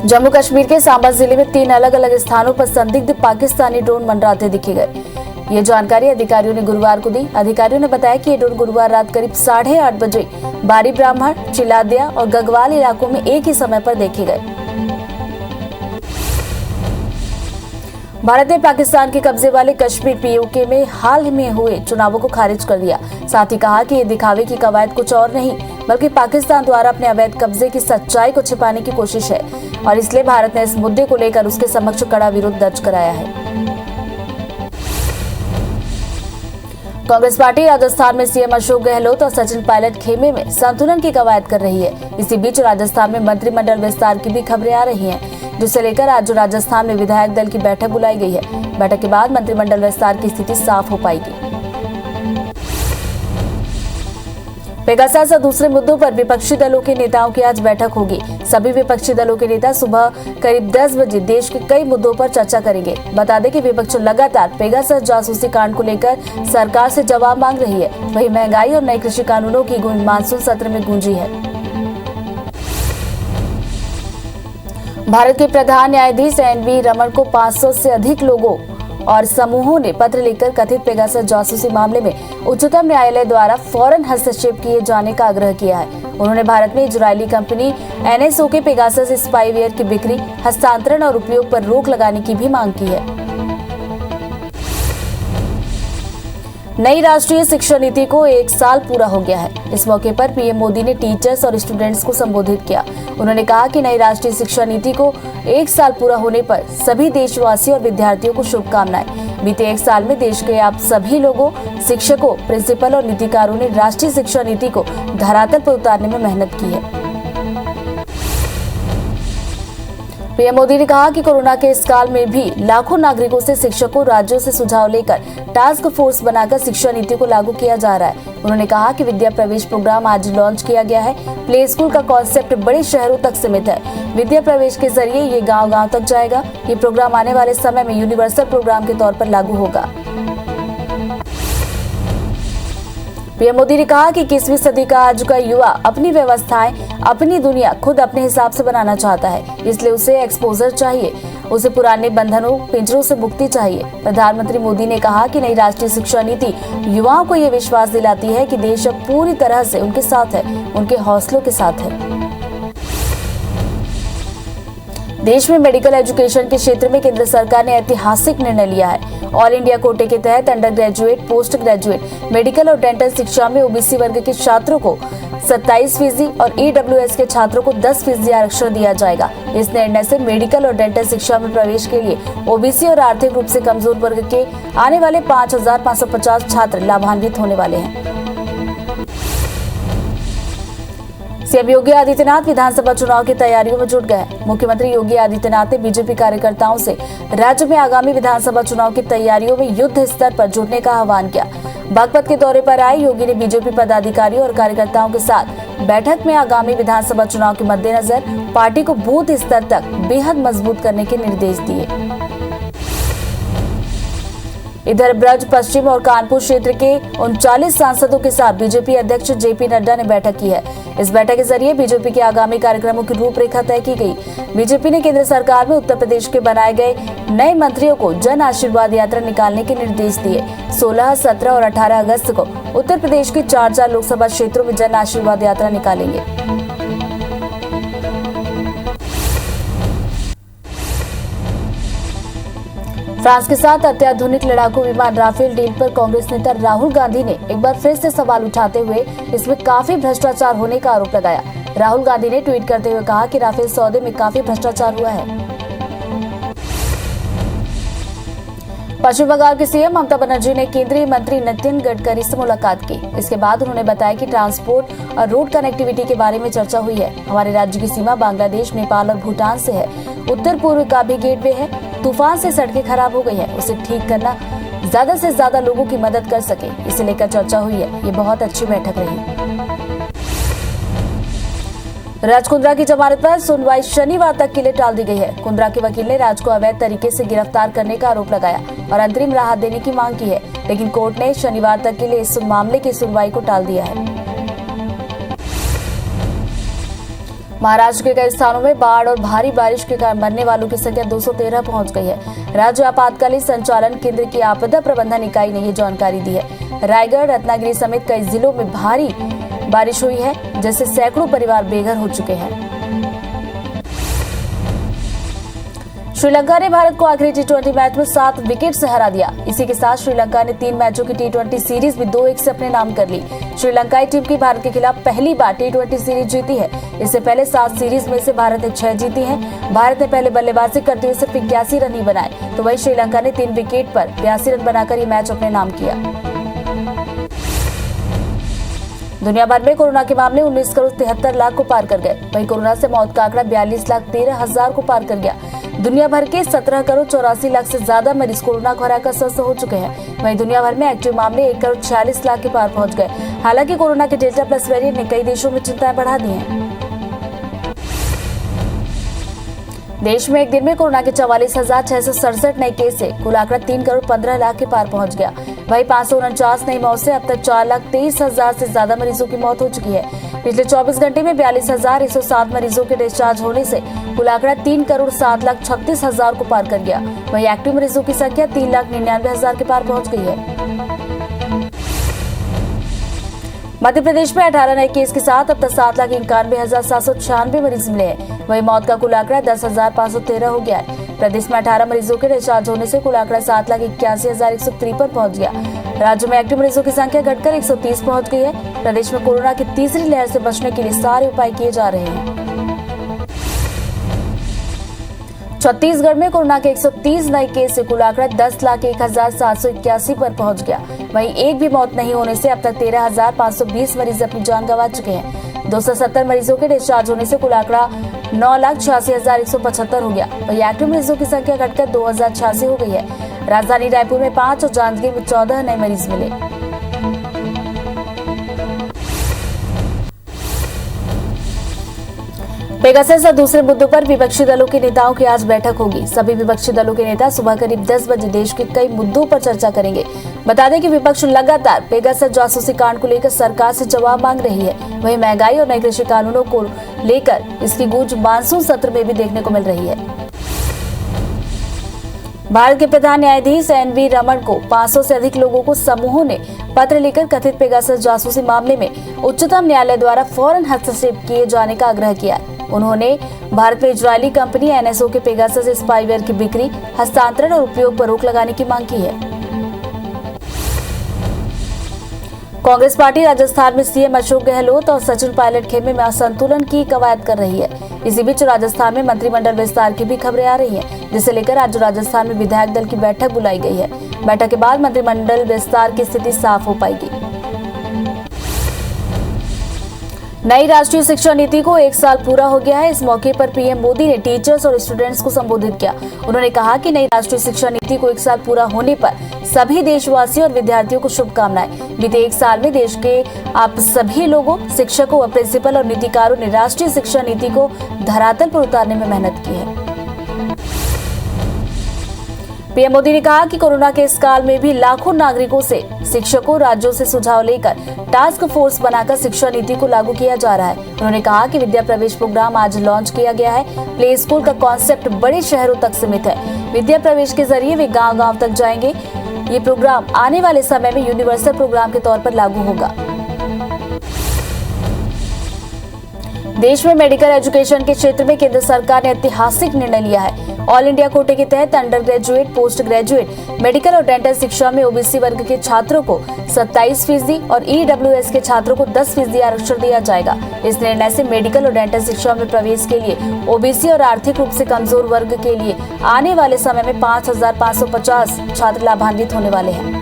जम्मू कश्मीर के सांबा जिले में 3 अलग अलग स्थानों पर संदिग्ध पाकिस्तानी ड्रोन मंडराते दिखे गए। ये जानकारी अधिकारियों ने गुरुवार को दी। अधिकारियों ने बताया कि ये ड्रोन गुरुवार रात करीब 8:30 बजे बारी ब्राह्मण, चिलादिया और गगवाल इलाकों में एक ही समय पर देखे गए। भारत ने पाकिस्तान के कब्जे वाले कश्मीर पीओके में हाल में हुए चुनावों को खारिज कर दिया। साथ ही कहा कि ये दिखावे की कवायद कुछ और नहीं बल्कि पाकिस्तान द्वारा अपने अवैध कब्जे की सच्चाई को छिपाने की कोशिश है और इसलिए भारत ने इस मुद्दे को लेकर उसके समक्ष कड़ा विरोध दर्ज कराया है। कांग्रेस पार्टी राजस्थान में सीएम अशोक गहलोत और सचिन पायलट खेमे में संतुलन की कवायद कर रही है। इसी बीच राजस्थान में मंत्रिमंडल विस्तार की भी खबरें आ रही हैं, जिसे लेकर आज राजस्थान में विधायक दल की बैठक बुलाई गई है। बैठक के बाद मंत्रिमंडल विस्तार की स्थिति साफ हो पाएगी। पेगासस और दूसरे मुद्दों पर विपक्षी दलों के नेताओं की आज बैठक होगी। सभी विपक्षी दलों के नेता सुबह करीब 10 बजे देश के कई मुद्दों पर चर्चा करेंगे। बता दें कि विपक्ष लगातार पेगासस जासूसी कांड को लेकर सरकार से जवाब मांग रही है। वहीं महंगाई और नए कृषि कानूनों की गूंज मानसून सत्र में गूंजी है। भारत के प्रधान न्यायाधीश एन.वी. रमन को 500 से अधिक लोगों और समूहों ने पत्र लिखकर कथित पेगासस जासूसी मामले में उच्चतम न्यायालय द्वारा फौरन हस्तक्षेप किए जाने का आग्रह किया है। उन्होंने भारत में इजरायली कंपनी एनएसओ के पेगासस स्पाईवेयर की बिक्री, हस्तांतरण और उपयोग पर रोक लगाने की भी मांग की है। नई राष्ट्रीय शिक्षा नीति को 1 साल पूरा हो गया है। इस मौके पर पीएम मोदी ने टीचर्स और स्टूडेंट्स को संबोधित किया। उन्होंने कहा कि नई राष्ट्रीय शिक्षा नीति को 1 साल पूरा होने पर सभी देशवासियों और विद्यार्थियों को शुभकामनाएं। बीते 1 साल में देश के आप सभी लोगों, शिक्षकों, प्रिंसिपल और नीतिकारों ने राष्ट्रीय शिक्षा नीति को धरातल पर उतारने में मेहनत की है। पीएम मोदी ने कहा कि कोरोना के इस काल में भी लाखों नागरिकों से शिक्षकों, राज्यों से सुझाव लेकर टास्क फोर्स बनाकर शिक्षा नीति को लागू किया जा रहा है। उन्होंने कहा कि विद्या प्रवेश प्रोग्राम आज लॉन्च किया गया है। प्ले स्कूल का कॉन्सेप्ट बड़े शहरों तक सीमित है। विद्या प्रवेश के जरिए ये गांव-गांव तक जाएगा। ये प्रोग्राम आने वाले समय में यूनिवर्सल प्रोग्राम के तौर पर लागू होगा। पीएम मोदी ने कहा कि 21वीं सदी का आज का युवा अपनी व्यवस्थाएं, अपनी दुनिया खुद अपने हिसाब से बनाना चाहता है, इसलिए उसे एक्सपोजर चाहिए। उसे पुराने बंधनों, पिंजरों से मुक्ति चाहिए। प्रधानमंत्री मोदी ने कहा कि नई राष्ट्रीय शिक्षा नीति युवाओं को ये विश्वास दिलाती है कि देश अब पूरी तरह से उनके साथ है, उनके हौसलों के साथ है। देश में मेडिकल एजुकेशन के क्षेत्र में केंद्र सरकार ने ऐतिहासिक निर्णय लिया है। ऑल इंडिया कोटे के तहत under graduate, post graduate, medical और डेंटल शिक्षा में ओबीसी वर्ग के छात्रों को 27% और ईडब्ल्यूएस के छात्रों को 10% आरक्षण दिया जाएगा। इस निर्णय से मेडिकल और डेंटल शिक्षा में प्रवेश के लिए ओबीसी और आर्थिक रूप से कमजोर वर्ग के आने वाले 5,550 छात्र लाभान्वित होने वाले हैं। सीएम योगी आदित्यनाथ विधानसभा चुनाव की तैयारियों में जुट गए। मुख्यमंत्री योगी आदित्यनाथ ने बीजेपी कार्यकर्ताओं से राज्य में आगामी विधानसभा चुनाव की तैयारियों में युद्ध स्तर पर जुटने का आह्वान किया। बागपत के दौरे पर आए योगी ने बीजेपी पदाधिकारियों और कार्यकर्ताओं के साथ बैठक में आगामी विधानसभा चुनाव के मद्देनजर पार्टी को बूथ स्तर तक बेहद मजबूत करने के निर्देश दिए। इधर ब्रज पश्चिम और कानपुर क्षेत्र के 39 सांसदों के साथ बीजेपी अध्यक्ष जेपी नड्डा ने बैठक की है। इस बैठक के जरिए बीजेपी के आगामी कार्यक्रमों की रूपरेखा तय की गई। बीजेपी ने केंद्र सरकार में उत्तर प्रदेश के बनाए गए नए मंत्रियों को जन आशीर्वाद यात्रा निकालने के निर्देश दिए। 16, 17 और 18 अगस्त को उत्तर प्रदेश के 4 लोकसभा क्षेत्रों में जन आशीर्वाद यात्रा निकालेंगे। फ्रांस के साथ अत्याधुनिक लड़ाकू विमान राफेल डील पर कांग्रेस नेता राहुल गांधी ने एक बार फिर से सवाल उठाते हुए इसमें काफी भ्रष्टाचार होने का आरोप लगाया। राहुल गांधी ने ट्वीट करते हुए कहा कि राफेल सौदे में काफी भ्रष्टाचार हुआ है। पश्चिम बंगाल के सीएम ममता बनर्जी ने केंद्रीय मंत्री नितिन गडकरी से मुलाकात की। इसके बाद उन्होंने बताया कि ट्रांसपोर्ट और रोड कनेक्टिविटी के बारे में चर्चा हुई है। हमारे राज्य की सीमा बांग्लादेश, नेपाल और भूटान से है। उत्तर पूर्व का भी गेटवे है। तूफान से सड़कें खराब हो गई है, उसे ठीक करना, ज्यादा से ज्यादा लोगों की मदद कर सके, इसे लेकर चर्चा हुई है। ये बहुत अच्छी बैठक रही। राज कुंद्रा की जमानत पर सुनवाई शनिवार तक के लिए टाल दी गई है। कुंद्रा के वकील ने राज को अवैध तरीके से गिरफ्तार करने का आरोप लगाया और अंतरिम राहत देने की मांग की है, लेकिन कोर्ट ने शनिवार तक के लिए इस मामले की सुनवाई को टाल दिया है। महाराष्ट्र के कई स्थानों में बाढ़ और भारी बारिश के कारण मरने वालों की संख्या 213 पहुंच गई है। राज्य आपातकालीन संचालन केंद्र की आपदा प्रबंधन इकाई ने ये जानकारी दी है। रायगढ़, रत्नागिरी समेत कई जिलों में भारी बारिश हुई है, जिससे सैकड़ों परिवार बेघर हो चुके हैं। श्रीलंका ने भारत को आखिरी टी20 मैच में 7 विकेट से हरा दिया। इसी के साथ श्रीलंका ने 3 मैचों की टी20 सीरीज भी 2-1 से अपने नाम कर ली। श्रीलंकाई टीम की भारत के खिलाफ पहली बार टी20 सीरीज जीती है। इससे पहले 7 सीरीज में से भारत ने 6 जीती है। भारत ने पहले बल्लेबाजी करते हुए सिर्फ 81 रन ही बनाए, तो वहीं श्रीलंका ने 3 विकेट पर 82 रन बनाकर ये मैच अपने नाम किया। दुनिया भर में कोरोना के मामले 19 करोड़ 73 लाख को पार कर गए। वहीं कोरोना से मौत का आंकड़ा 42 लाख 13 हजार को पार कर गया। दुनिया भर के 17 करोड़ 84 लाख से ज्यादा मरीज कोरोना को हराकर स्वस्थ हो चुके हैं। वहीं दुनिया भर में एक्टिव मामले 1 करोड़ 46 लाख के पार पहुंच गए। हालांकि कोरोना के डेल्टा प्लस वेरिएंट ने कई देशों में चिंताएं बढ़ा दी हैं। देश में एक दिन में कोरोना के 44,667 नए केस से कुल आंकड़ा 3 करोड़ 15 लाख के पार पहुंच गया। वहीं 549 नई मौत से अब तक 4,23,000 से ज्यादा मरीजों की मौत हो चुकी है। पिछले 24 घंटे में 42,107 मरीजों के डिस्चार्ज होने से कुल आंकड़ा 3 करोड़ 7,36,000 को पार कर गया। वहीं एक्टिव मरीजों की संख्या 3,99,000 के पार पहुंच गई है। मध्य प्रदेश में 18 नए केस के साथ अब तक 7,91,796 मरीज मिले हैं। वहीं मौत का कुल आंकड़ा 10,513 हो गया है। प्रदेश में 18 मरीजों के डिस्चार्ज होने से कुल आंकड़ा 7,81,153 पहुंच गया। राज्य में एक्टिव मरीजों की संख्या घटकर 130 पहुंच गई है। प्रदेश में कोरोना की तीसरी लहर से बचने के लिए सारे उपाय किए जा रहे हैं। छत्तीसगढ़ में कोरोना के 130 नए केस से कुल आंकड़ा 10,01,781 पर पहुंच गया। वहीं एक भी मौत नहीं होने से अब तक 13,520 मरीज अपनी जान गंवा चुके हैं। 270 मरीजों के डिस्चार्ज होने से कुल आंकड़ा 9,86,175 हो गया। वहीं एक्टिव मरीजों की संख्या घटकर 2,086 हो गई है। राजधानी रायपुर में 5 और जांजगीर में 14 नए मरीज मिले। पेगासस और दूसरे मुद्दों पर विपक्षी दलों के नेताओं की आज बैठक होगी। सभी विपक्षी दलों के नेता सुबह करीब 10 बजे देश के कई मुद्दों पर चर्चा करेंगे। बता दें कि विपक्ष लगातार पेगासस जासूसी कांड को लेकर सरकार से जवाब मांग रही है। वहीं महंगाई और नए कृषि कानूनों को लेकर इसकी गूंज मानसून सत्र में भी देखने को मिल रही है। भारत के प्रधान न्यायाधीश एन.वी. रमन को 500 से अधिक लोगों को समूहों ने पत्र लिखकर कथित पेगासस जासूसी मामले में उच्चतम न्यायालय द्वारा फौरन हस्तक्षेप किए जाने का आग्रह किया है। उन्होंने भारत में इजरायली कंपनी एनएसओ के पेगासस स्पाईवेयर की बिक्री, हस्तांतरण और उपयोग पर रोक लगाने की मांग की है। कांग्रेस पार्टी राजस्थान में सीएम अशोक गहलोत और सचिन पायलट खेमे में असंतुलन की कवायद कर रही है। इसी बीच राजस्थान में मंत्रिमंडल विस्तार की भी खबरें आ रही हैं, जिसे लेकर आज राजस्थान में विधायक दल की बैठक बुलाई गई है। बैठक के बाद मंत्रिमंडल विस्तार की स्थिति साफ हो पाएगी। नई राष्ट्रीय शिक्षा नीति को 1 साल पूरा हो गया है। इस मौके पर पीएम मोदी ने टीचर्स और स्टूडेंट्स को संबोधित किया। उन्होंने कहा कि नई राष्ट्रीय शिक्षा नीति को 1 साल पूरा होने पर सभी देशवासियों और विद्यार्थियों को शुभकामनाएं। बीते 1 साल में देश के आप सभी लोगों, शिक्षकों व प्रिंसिपल और नीतिकारों ने राष्ट्रीय शिक्षा नीति को धरातल पर उतारने में मेहनत की है। पीएम मोदी ने कहा कि कोरोना के इस काल में भी लाखों नागरिकों से शिक्षकों, राज्यों से सुझाव लेकर टास्क फोर्स बनाकर शिक्षा नीति को लागू किया जा रहा है। उन्होंने कहा कि विद्या प्रवेश प्रोग्राम आज लॉन्च किया गया है। प्ले स्कूल का कॉन्सेप्ट बड़े शहरों तक सीमित है। विद्या प्रवेश के जरिए वे गांव-गांव तक जाएंगे। ये प्रोग्राम आने वाले समय में यूनिवर्सल प्रोग्राम के तौर पर लागू होगा। देश में मेडिकल एजुकेशन के क्षेत्र में केंद्र सरकार ने ऐतिहासिक निर्णय लिया है। ऑल इंडिया कोटे के तहत under graduate, post graduate, medical और डेंटल शिक्षा में ओबीसी वर्ग के छात्रों को 27% और ईडब्ल्यूएस के छात्रों को 10% आरक्षण दिया जाएगा। इस निर्णय से मेडिकल और डेंटल शिक्षा में प्रवेश के लिए ओबीसी और आर्थिक रूप से कमजोर वर्ग के लिए आने वाले समय में 5,550 छात्र लाभान्वित होने वाले हैं।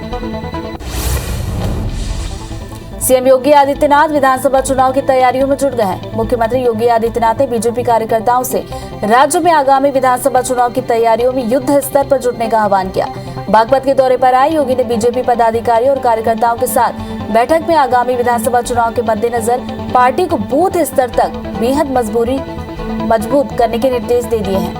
सीएम योगी आदित्यनाथ विधानसभा चुनाव की तैयारियों में जुट गए हैं। मुख्यमंत्री योगी आदित्यनाथ ने बीजेपी कार्यकर्ताओं से राज्य में आगामी विधानसभा चुनाव की तैयारियों में युद्ध स्तर पर जुटने का आह्वान किया। बागपत के दौरे पर आए योगी ने बीजेपी पदाधिकारियों और कार्यकर्ताओं के साथ बैठक में आगामी विधानसभा चुनाव के मद्देनजर पार्टी को बूथ स्तर तक बेहद मजबूत करने के निर्देश दे दिए हैं।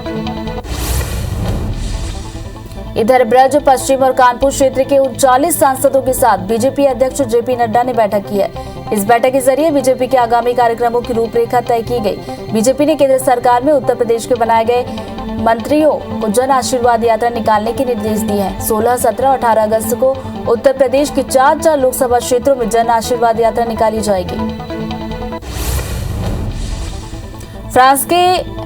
इधर ब्रज, पश्चिम और कानपुर क्षेत्र के 39 सांसदों के साथ बीजेपी अध्यक्ष जेपी नड्डा ने बैठक की है। इस बैठक के जरिए बीजेपी के आगामी कार्यक्रमों की रूपरेखा तय की गई। बीजेपी ने केंद्र सरकार में उत्तर प्रदेश के बनाए गए मंत्रियों को जन आशीर्वाद यात्रा निकालने के निर्देश दिए हैं। 16, 17 और 18 अगस्त को उत्तर प्रदेश की 4 लोकसभा क्षेत्रों में जन आशीर्वाद यात्रा निकाली जाएगी। फ्रांस के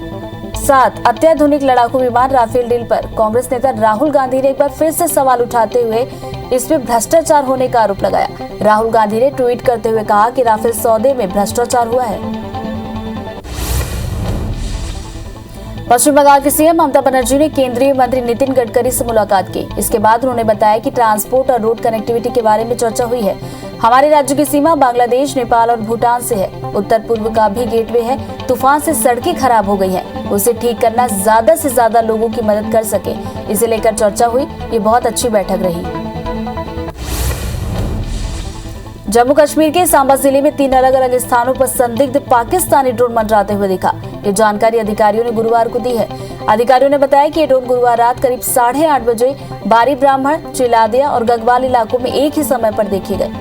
साथ अत्याधुनिक लड़ाकू विमान राफेल डील पर कांग्रेस नेता राहुल गांधी ने एक बार फिर से सवाल उठाते हुए इसमें भ्रष्टाचार होने का आरोप लगाया। राहुल गांधी ने ट्वीट करते हुए कहा कि राफेल सौदे में भ्रष्टाचार हुआ है। पश्चिम बंगाल की सीएम ममता बनर्जी ने केंद्रीय मंत्री नितिन गडकरी से मुलाकात की। इसके बाद उन्होंने बताया कि ट्रांसपोर्ट और रोड कनेक्टिविटी के बारे में चर्चा हुई है। हमारे राज्य की सीमा बांग्लादेश, नेपाल और भूटान से है। उत्तर पूर्व का भी गेटवे है। तूफान से सड़कें खराब हो गई हैं। उसे ठीक करना ज्यादा से ज्यादा लोगों की मदद कर सके, इसे लेकर चर्चा हुई। ये बहुत अच्छी बैठक रही। जम्मू कश्मीर के सांबा जिले में 3 अलग अलग स्थानों पर संदिग्ध पाकिस्तानी ड्रोन मंडराते हुए दिखा। ये जानकारी अधिकारियों ने गुरुवार को दी है। अधिकारियों ने बताया कि ये ड्रोन गुरुवार रात करीब 8:30 बजे बारी ब्राह्मण, चिलादिया और गगवाल इलाकों में एक ही समय पर देखे गए।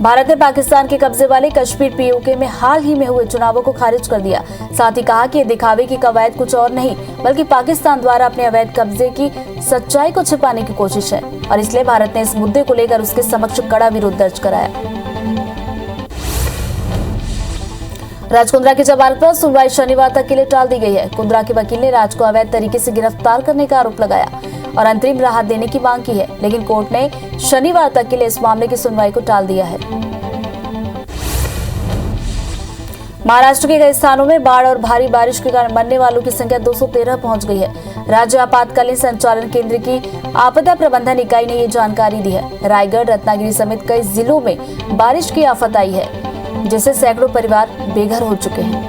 भारत ने पाकिस्तान के कब्जे वाले कश्मीर पीओके में हाल ही में हुए चुनावों को खारिज कर दिया। साथ ही कहा कि ये दिखावे की कवायद कुछ और नहीं बल्कि पाकिस्तान द्वारा अपने अवैध कब्जे की सच्चाई को छिपाने की कोशिश है और इसलिए भारत ने इस मुद्दे को लेकर उसके समक्ष कड़ा विरोध दर्ज कराया। राजकुंद्रा की जमानत पर सुनवाई शनिवार तक के लिए टाल दी गई है। कुंद्रा के वकील ने राज को अवैध तरीके से गिरफ्तार करने का आरोप लगाया और अंतरिम राहत देने की मांग की है, लेकिन कोर्ट ने शनिवार तक के लिए इस मामले की सुनवाई को टाल दिया है। महाराष्ट्र के कई स्थानों में बाढ़ और भारी बारिश के कारण मरने वालों की संख्या 213 पहुंच गई है। राज्य आपातकालीन संचालन केंद्र की आपदा प्रबंधन इकाई ने ये जानकारी दी है। रायगढ़, रत्नागिरी समेत कई जिलों में बारिश की आफत आई है, जिससे सैकड़ों परिवार बेघर हो चुके हैं।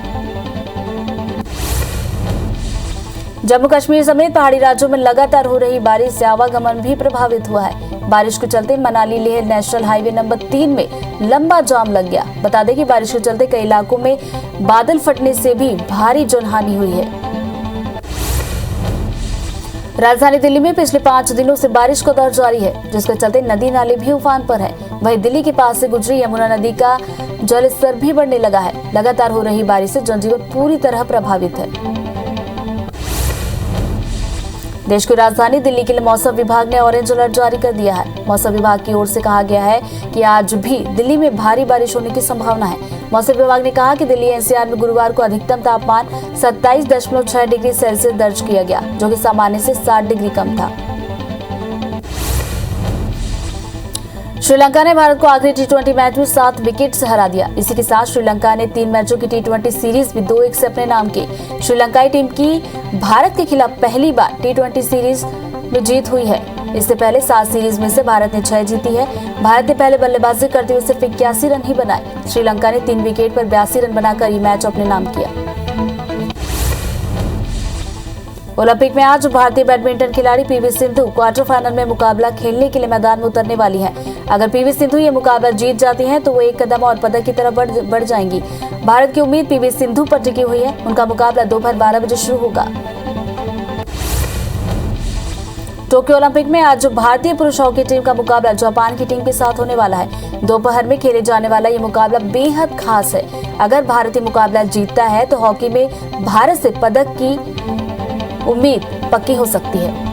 जम्मू कश्मीर समेत पहाड़ी राज्यों में लगातार हो रही बारिश से आवागमन भी प्रभावित हुआ है। बारिश के चलते Manali Leh national highway number 3 में लंबा जाम लग गया। बता दें कि बारिश के चलते कई इलाकों में बादल फटने से भी भारी जनहानि हुई है। राजधानी दिल्ली में पिछले 5 दिनों से बारिश का दौर जारी है, जिसके चलते नदी नाले भी उफान पर है। वहीं दिल्ली के पास से गुजरी यमुना नदी का जलस्तर भी बढ़ने लगा है। लगातार हो रही बारिश से जनजीवन पूरी तरह प्रभावित है। देश की राजधानी दिल्ली के लिए मौसम विभाग ने ऑरेंज अलर्ट जारी कर दिया है। मौसम विभाग की ओर से कहा गया है कि आज भी दिल्ली में भारी बारिश होने की संभावना है। मौसम विभाग ने कहा कि दिल्ली एनसीआर में गुरुवार को अधिकतम तापमान 27.6 डिग्री सेल्सियस दर्ज किया गया, जो कि सामान्य से 7 डिग्री कम था। श्रीलंका ने भारत को आखिरी T20 मैच में 7 विकेट से हरा दिया। इसी के साथ श्रीलंका ने 3 मैचों की T20 सीरीज भी 2-1 से अपने नाम की। श्रीलंकाई टीम की भारत के खिलाफ पहली बार T20 सीरीज में जीत हुई है। इससे पहले 7 सीरीज में से भारत ने 6 जीती है। भारत ने पहले बल्लेबाजी करते हुए सिर्फ 81 रन ही बनाए। श्रीलंका ने 3 विकेट पर 82 रन बनाकर ये मैच अपने नाम किया। ओलंपिक में आज भारतीय बैडमिंटन खिलाड़ी पीवी सिंधु क्वार्टर फाइनल में मुकाबला खेलने के लिए मैदान में उतरने वाली हैं। अगर पीवी सिंधु ये मुकाबला जीत जाती हैं तो वो एक कदम और पदक की तरफ बढ़ जाएंगी। भारत की उम्मीद पीवी सिंधु पर टिकी हुई है। उनका मुकाबला दोपहर 12 बजे शुरू होगा। टोक्यो ओलंपिक में आज भारतीय पुरुष हॉकी टीम का मुकाबला जापान की टीम के साथ होने वाला है। दोपहर में खेले जाने वाला ये मुकाबला बेहद खास है। अगर भारत ये मुकाबला जीतता है तो हॉकी में भारत से पदक की उम्मीद पक्की हो सकती है।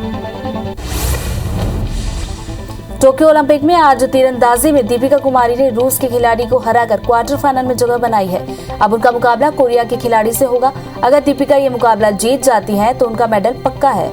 टोक्यो ओलंपिक में आज तीरंदाजी में दीपिका कुमारी ने रूस के खिलाड़ी को हराकर क्वार्टर फाइनल में जगह बनाई है। अब उनका मुकाबला कोरिया के खिलाड़ी से होगा। अगर दीपिका ये मुकाबला जीत जाती हैं तो उनका मेडल पक्का है।